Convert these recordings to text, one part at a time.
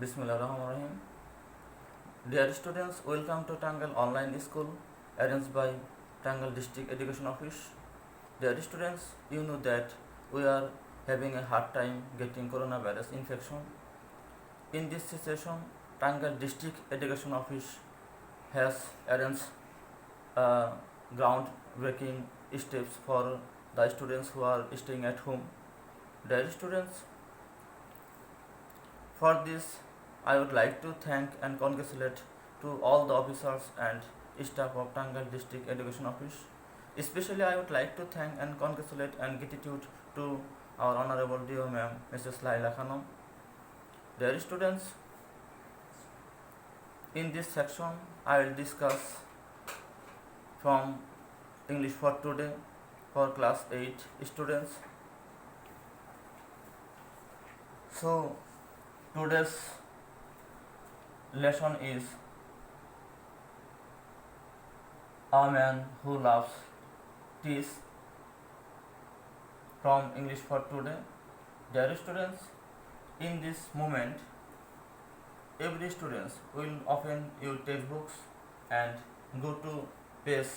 Bismillahirrahmanirrahim. Dear students, welcome to Tangal Online School arranged by Tangal District Education Office. Dear students, you know that we are having a hard time getting coronavirus infection. In this situation, Tangal District Education Office has arranged groundbreaking steps for the students who are staying at home. Dear students, for this, I would like to thank and congratulate to all the officers and staff of Tangal District Education Office. Especially, I would like to thank and congratulate and gratitude to our Honorable DO Ma'am, Mrs. Laila Khanum. Dear students, in this section, I will discuss from English for today for class 8 students. So, today's lesson is A Man Who Loves Teas from English for today. Dear students, in this moment, every student will often use textbooks and go to page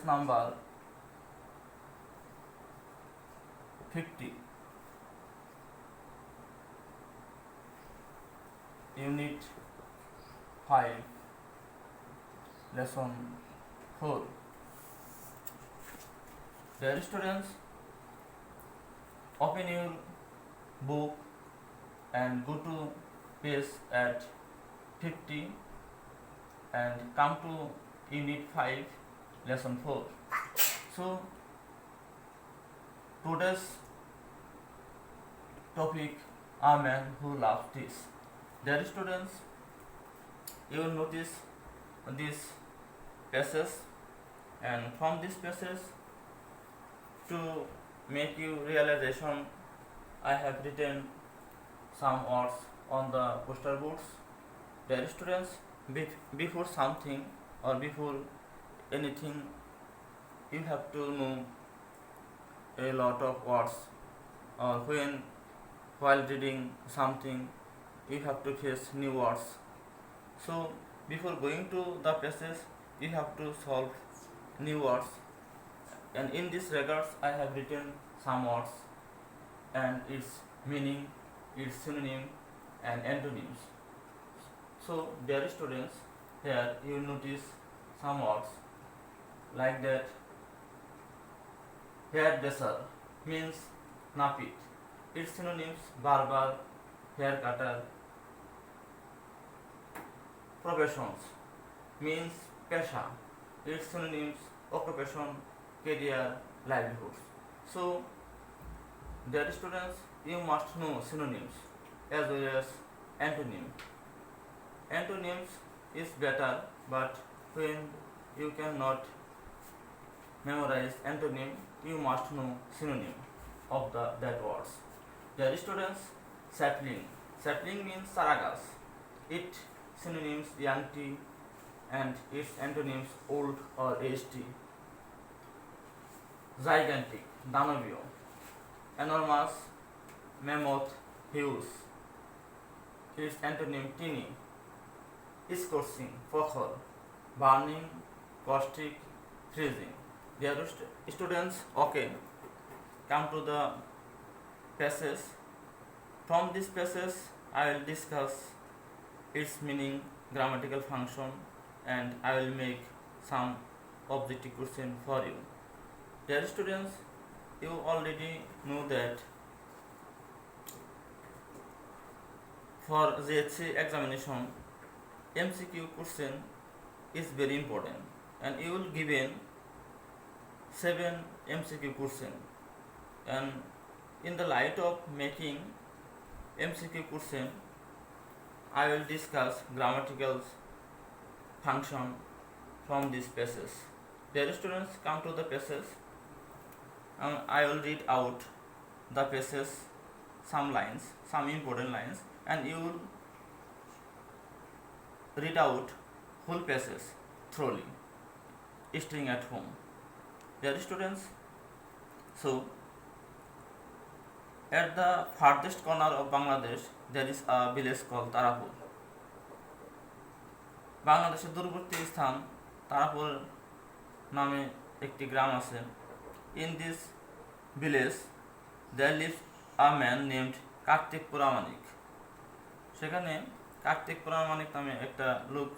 number 50, unit 5, lesson 4. Dear students, open your book and go to page at 50 and come to unit 5, lesson 4. So, today's topic, A Man Who Loves Teas. Dear students, you will notice these passages, and from this passage, to make you realization, I have written some words on the poster boards. Dear students, before something or before anything, you have to know a lot of words, or while reading something you have to face new words. So before going to the passage, you have to solve new words, and in this regards I have written some words and its meaning, its synonym and antonyms. So dear students, here you notice some words like that. Hairdresser means napit. Its synonyms: barber, hair cutter. Professions means pesha. Its synonyms: occupation, career, livelihoods. So, dear students, you must know synonyms as well as antonym. Antonyms is better, but when you cannot memorize antonym, you must know synonym of that words. Dear students, sapling. Sapling means saragas. Its synonyms: young tea, and its antonyms: old or aged tea. Gigantic, Danavio. Enormous, mammoth, huge. Its antonym: teeny. Scorching, fokhor. Burning, caustic, freezing. Dear students, okay, come to the passage. From this passage, I will discuss its meaning, grammatical function, and I will make some objective question for you. Dear students, you already know that for GHC examination, MCQ question is very important, and you will given 7 MCQ question, and in the light of making MCQ question, I will discuss grammatical function from this passage. Dear students, come to the passage. I will read out the passage, some lines, some important lines, and you will read out whole passage thoroughly, staying at home. Dear students, so At the farthest corner of Bangladesh, there is a village called Tarapur. বাংলাদেশের দূরবর্তী স্থান তারাপুর নামে একটি গ্রাম আছে। In this village, there lives a man named Kartik পুরামানিক। সেখানে কার্তিক পুরামানিক নামে একটা লোক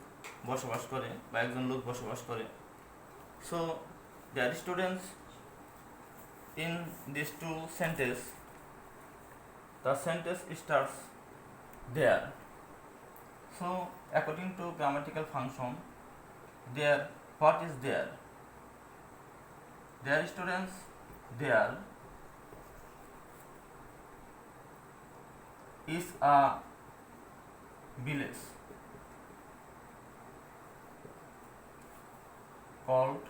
বসবাস করে বা একজন লোক বসবাস করে। So, dear students, in these two sentences, the sentence starts there. So, according to grammatical function, there, what is there? Dear students, there is a village called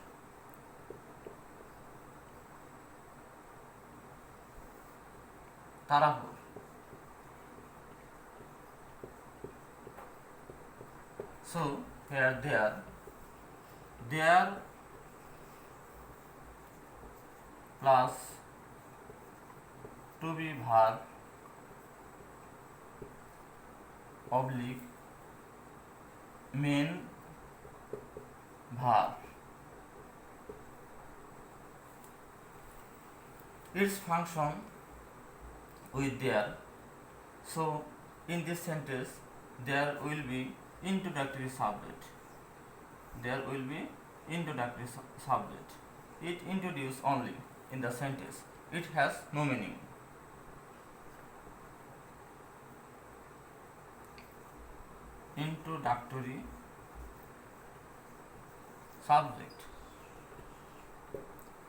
Tarapur. So here there plus to be verb oblique main verb. Its function with there. So in this sentence there will be introductory subject. There will be introductory subject. It introduces only in the sentence. It has no meaning. Introductory subject.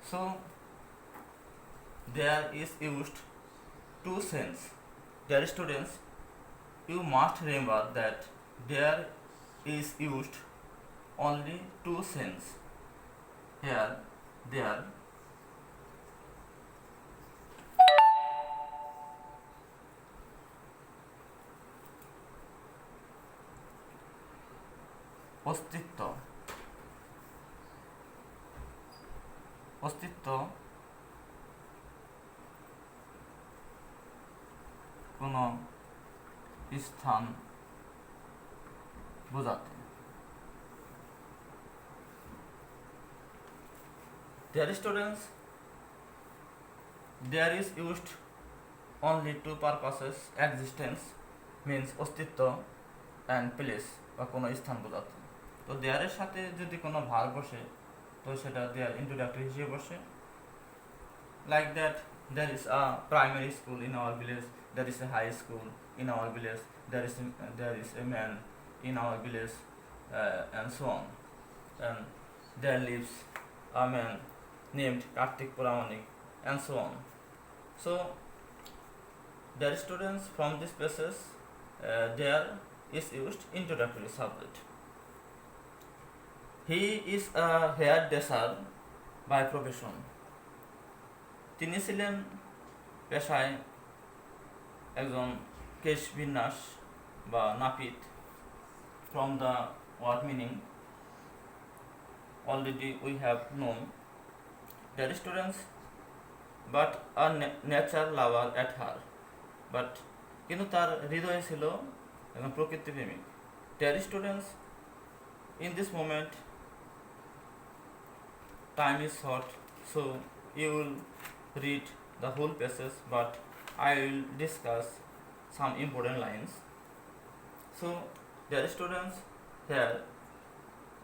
So there is used two sense. Dear students, you must remember that there is used only two sense. Here, there. অস্তিত্ব কোনো স্থান বোঝাতে। Dear students, there is used only two purposes. Existence means অস্তিত্ব and place বা কোনো স্থান বোঝাতে। তো দেয়ারের সাথে যদি কোনো ভার্ব বসে তো সেটা দেয়ার ইন্ট্রোডাক্টরি হিসেবে বসে। Like that, there is a primary school in our village, there is a high school in our village, there is a man in our village, and so on. And there lives a man named Kartik Puramanik, and so on. So, dear students, from this passage, there is used introductory subject. He is a hairdresser by profession. তিনি ছিলেন পেশায় একজন কেশ বিন্যাস বা নাপিত। From the word meaning already we have known. Dear students, but a nature lover at her. But কিন্তু তার হৃদয়ে ছিল একজন প্রকৃতি প্রেমিক। Dear students, in this moment time is short, so you will read the whole passage, but I will discuss some important lines. So, dear students, here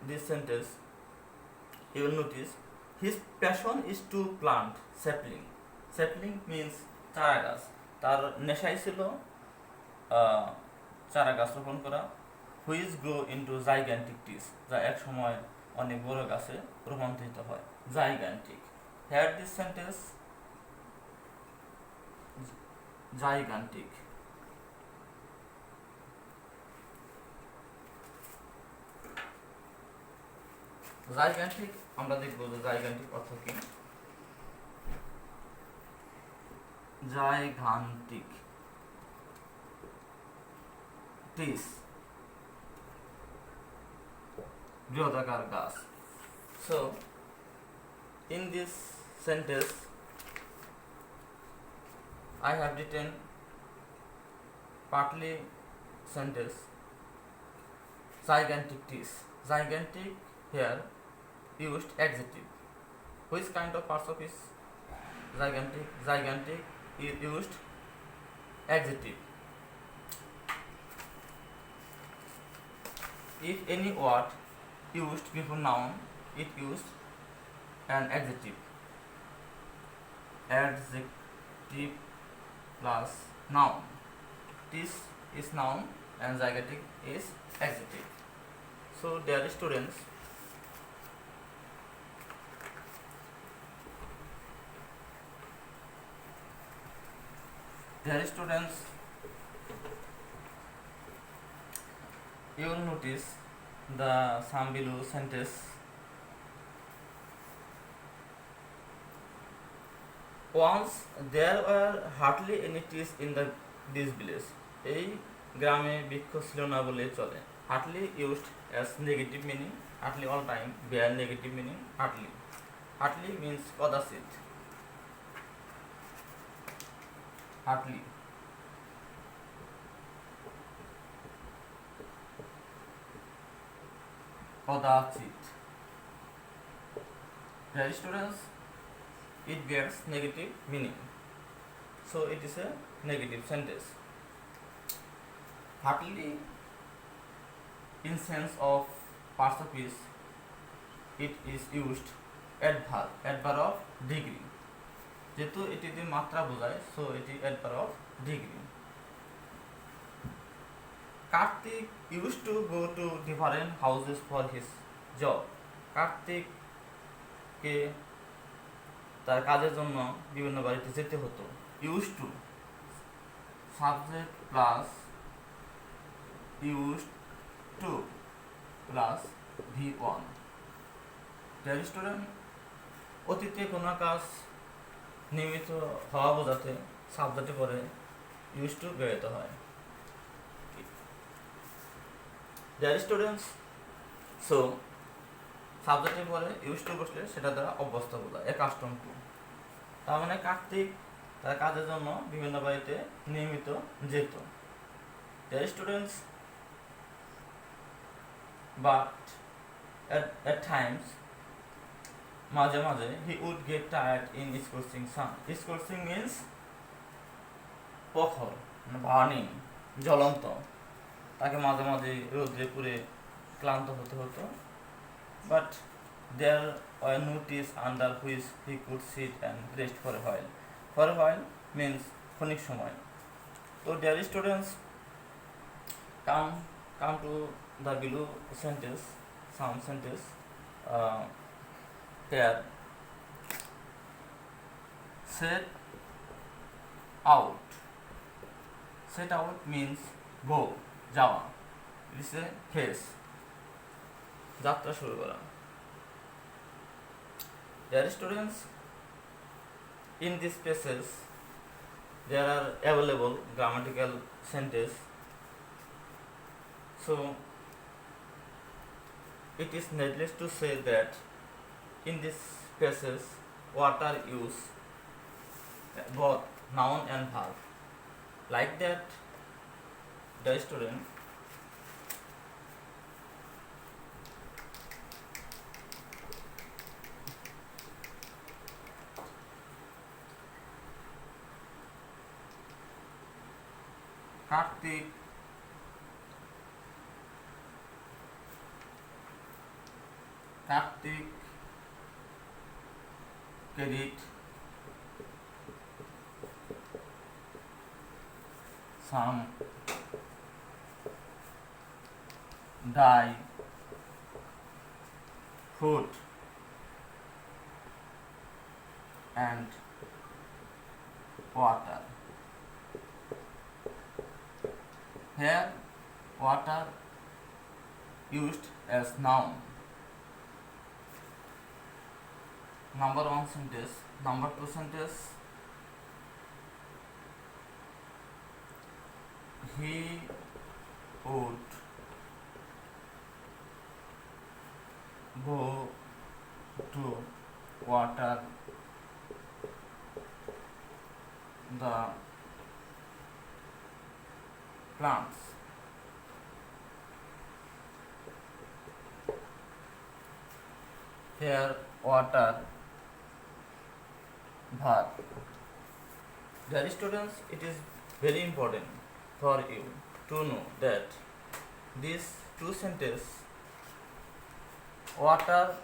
this sentence you will notice his passion is to plant sapling. Sapling means চারা গাছ। তার নেশাই ছিল চারা গাছ রোপণ করা। Which grow into gigantic trees, যা এক সময় অনেক বড় গাছে রূপান্তরিত হয়। Gigantic. Here this sentence gigantic. Gigantic আমরা দেখব যে জাইগ্যান্টিক অর্থ কি। জাইগ্যান্টিক ট্রিজ, বৃহদাকার গাছ। So, in this sentence, I have written partly sentence gigantic trees. Gigantic here used adjective. Which kind of parts of is gigantic? Gigantic is used adjective. If any word used before noun, it used an adjective. Adjective plus noun. This is noun and gigantic is adjective. So dear students, you will notice the some below sentence. Once there were hardly any trees in this village. এই গ্রামে বৃক্ষ ছিল না বলে চলে. Hardly used as negative meaning. Hardly all time bear negative meaning. Hardly. Hardly means কদাচিৎ. Hardly. কদাচিৎ. Dear students, it bears negative meaning. So it is a negative sentence. Hardly in sense of parts of speech, it is used adverb. Adverb of degree. যেহেতু এটি দিয়ে মাত্রা বোঝায়, so এটি adverb of degree. Karthik used to go to different houses for his job. Kartik কে তার কাজের জন্য বিভিন্ন বাড়িতে যেতে হতো. Used to subject plus used to plus V1. Dear student, অতীতে কোনো কাজ নিয়মিত হওয়া বোঝাতে সাবজেক্টে পরে used to ব্যবহৃত হয়. Dear students, so সাবজেক্টে পরে used to বসলে সেটা দ্বারা অভ্যস্ত বোঝায়, accustomed to. তার মানে কার্তিক তার কাজের জন্য বিভিন্ন বাড়িতে নিয়মিত যেত. Dear students, but at times মাঝে মাঝে he would get tired in scorching sun. Scorching means প্রখর, burning, জ্বলন্ত. তাকে মাঝে মাঝে রোদ্রে পুড়ে ক্লান্ত হতে হতো. But there were no trees under which he could sit and rest for a while. For a while means ক্ষণিক সময়. So dear students, come to the below sentence, some sentence. Here, set out. Set out means go, যাওয়া. It is a phrase. যাত্রা শুরু করা. Dear students, in this passage there are available grammatical sentences. So it is needless to say that in this passage water use both noun and verb. Like that, dear student, Karthik carried some dry fruit and water. Here water used as noun. Number 1 sentence. Number 2 sentence, he would go to water the plants. Here water, verb. Dear students, it is very important for you to know that these two sentences, water,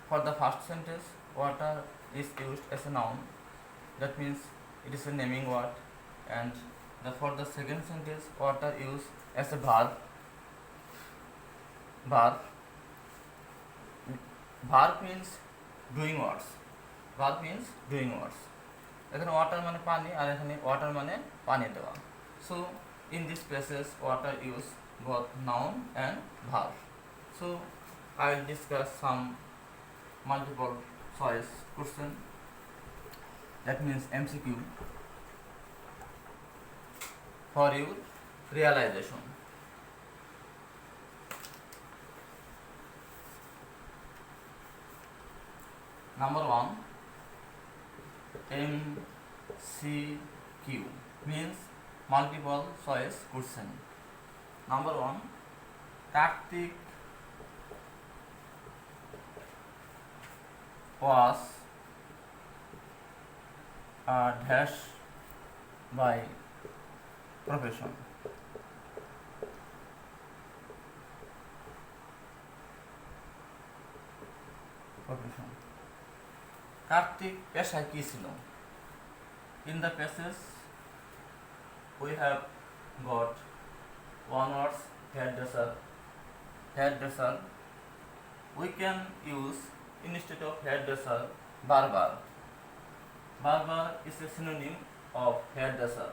for the first sentence, water is used as a noun, that means it is a naming word, and for the second sentence, water used as a verb. Verb means doing words. Verb means doing words. এখানে water মানে পানি আর এখানে water মানে পানি দেওয়া। So in this places water use both noun and verb. So I will discuss some multiple choice question, that means MCQ, for your realization. Number 1, MCQ means multiple choice question. Number 1, Kartik was a dash by profession. Kartik পেশায় কি ছিল? In the passage we have got one words hairdresser. Hairdresser we can use instead of hairdresser barber. Barber is a synonym of hairdresser.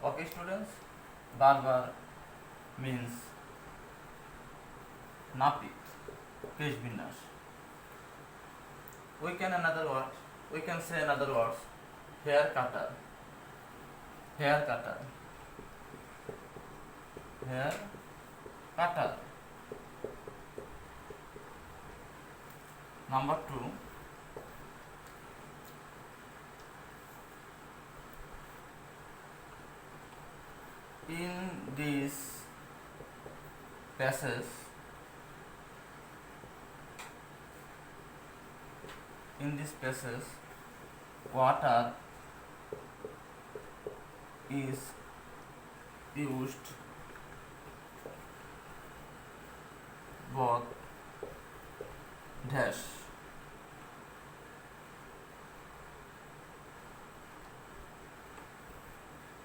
Okay students, barber means napik, kesh binyash. We can say another words, hair cutter. Hair cutter. Hair cutter. Number 2, in this passage, water is used both dash.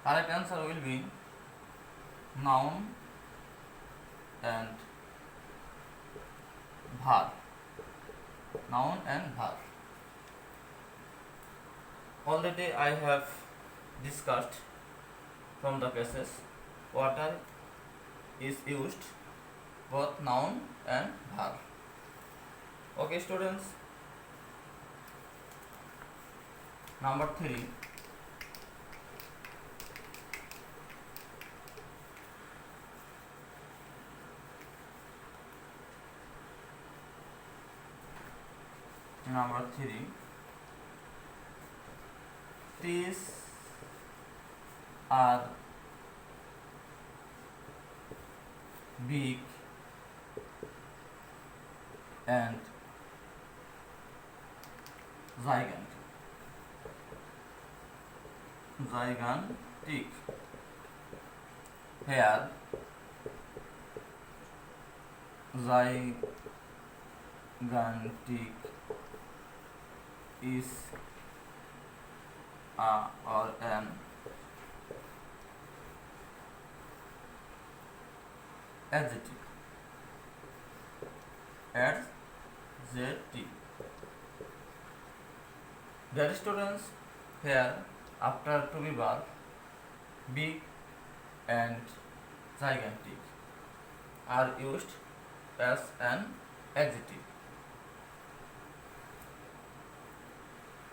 Correct answer will be noun and verb. Noun and verb. Already I have discussed from the passage, water is used both noun and verb. Okay students, number 3, trees are big and gigantic. Here gigantic is a or an adjective. Dear students, here after to be verb, big and gigantic are used as an adjective.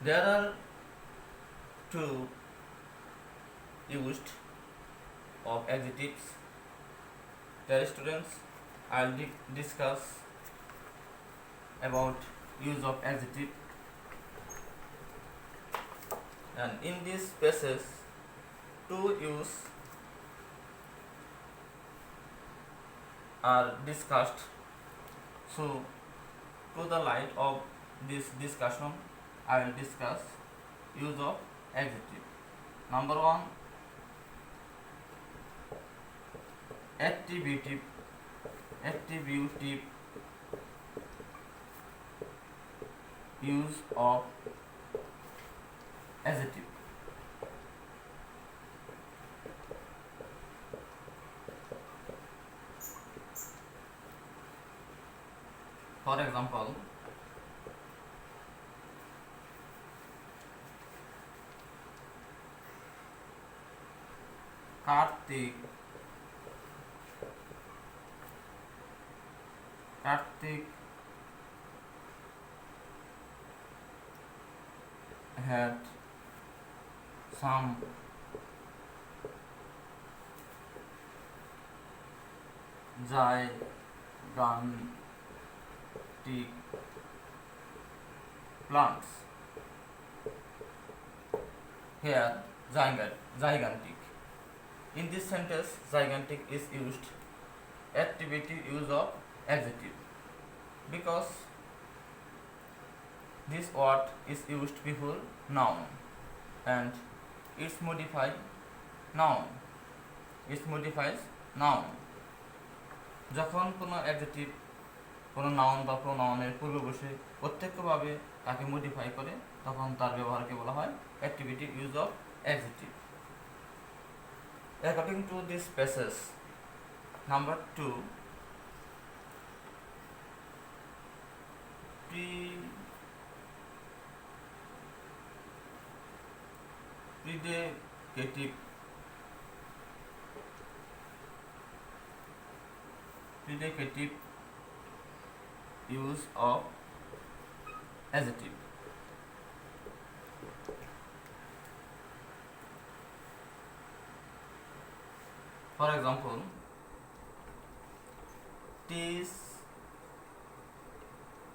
There are two used of adjectives. Dear students, I will discuss about use of adjective, and in this passage to use are discussed. So, to the light of this discussion, I will discuss use of adjective. Number one, attributive use of adjective. For example, Kartik had some gigantic plants. Here, gigantic. In this sentence, gigantic is used attributive use of adjective because this word is used before noun and it modifies noun. যখন কোনো adjective কোনো noun বা প্রোনাউনের পূর্বে বসে প্রত্যক্ষভাবে তাকে modify করে তখন তার ব্যবহারকে বলা হয় activity use of adjective. According to this passage, number 2, predicative use of adjective. For example, these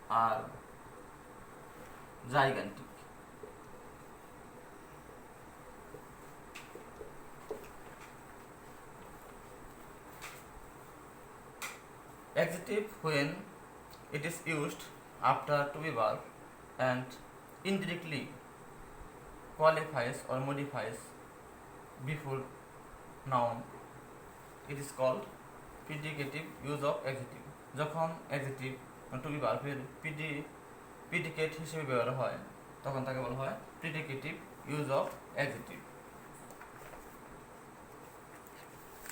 are gigantic. Adjective when it is used after to be verb and indirectly qualifies or modifies before noun, it is called predicative use of adjective. যখন adjective to be verb এর predicate হিসেবে ব্যবহার হয় তখন তাকে বলা হয় predicative use of adjective.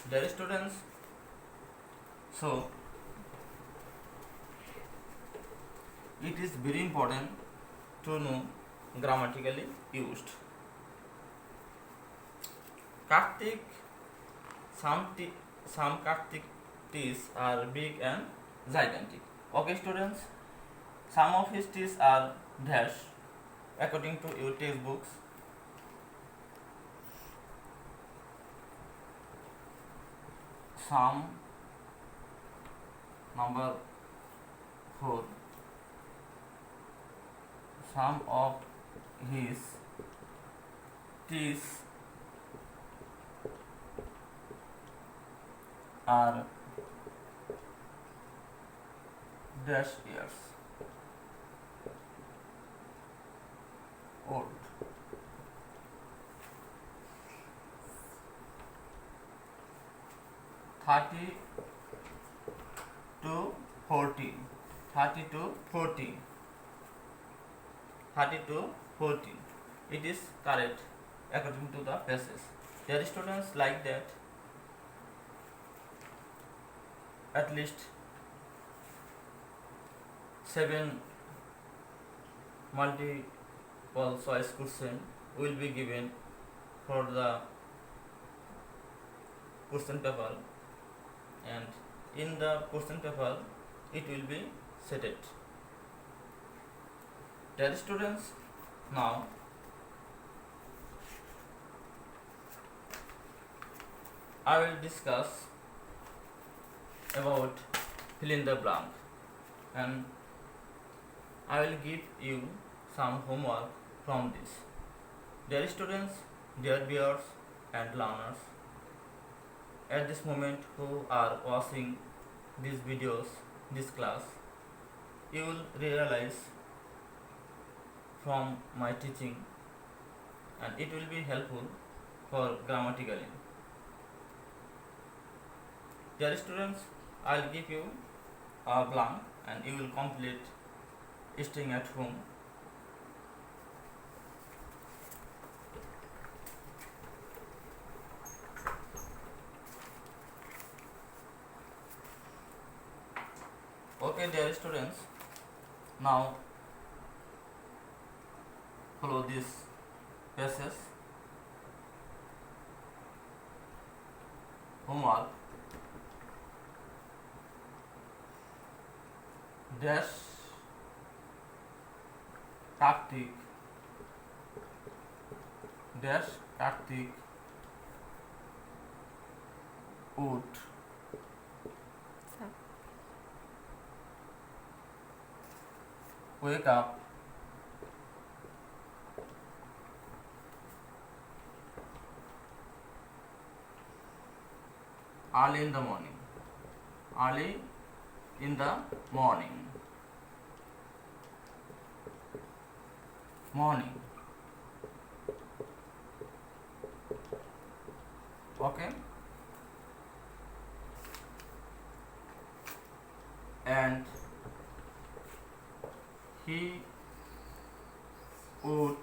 Dear students, so it is very important to know grammatically used. Kartik, some Kartik trees are big and gigantic. Okay students, some of his trees are dash according to your textbooks. Some, number 4, some of his trees are dash years old. Thirty to 40. It is correct according to the passage. Dear students, like that at least 7 multiple choice question will be given for the question paper, and in the question paper it will be stated. Dear students, now I will discuss about fill in the blank, and I will give you some homework from this. Dear students, dear viewers and learners, at this moment who are watching these videos, this class, you will realize from my teaching, and it will be helpful for grammatically. Dear students, I will give you a blank and you will complete staying at home. Okay, dear students, now follow this passage. Homework dash Kartik would wake up early in the morning. Early in the morning. Morning. Okay. And he would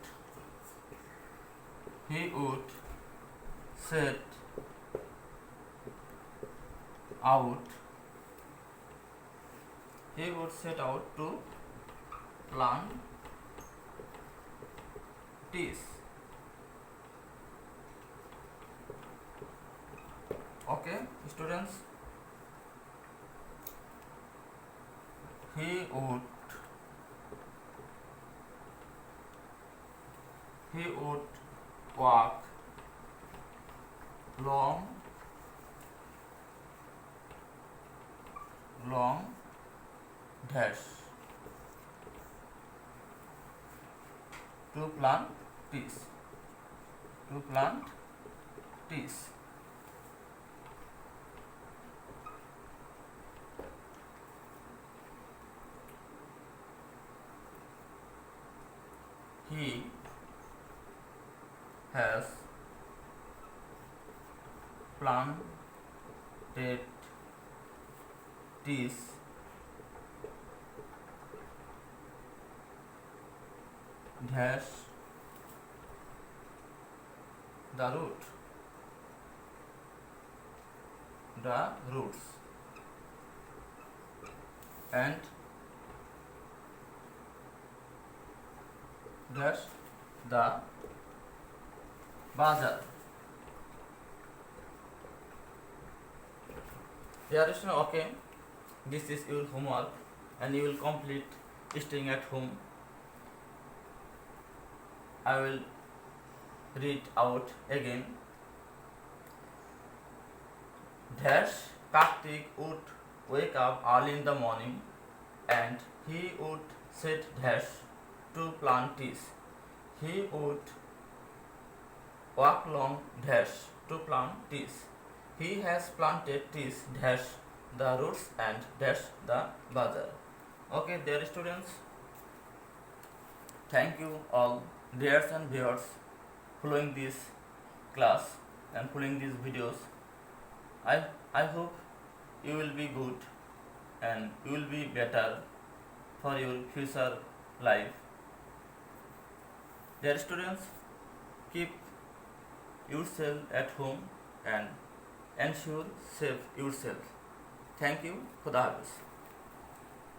set out to plant trees. Okay, students, he would walk long dash to plant trees. He has planted trees dash the roots and dash the bazaar. Dear students, okay, this is your homework and you will complete staying at home. I will read out again. Dash Kartik would wake up early in the morning and he would set dash to plant trees. He would walk long dash to plant trees. He has planted trees dash the roots and dash the bazaar. Okay, dear students, thank you all dears and viewers following this class and following these videos. I hope you will be good and you will be better for your future life. Dear students, keep yourself at home and ensure safe yourself. Thank you. Khuda Hafiz.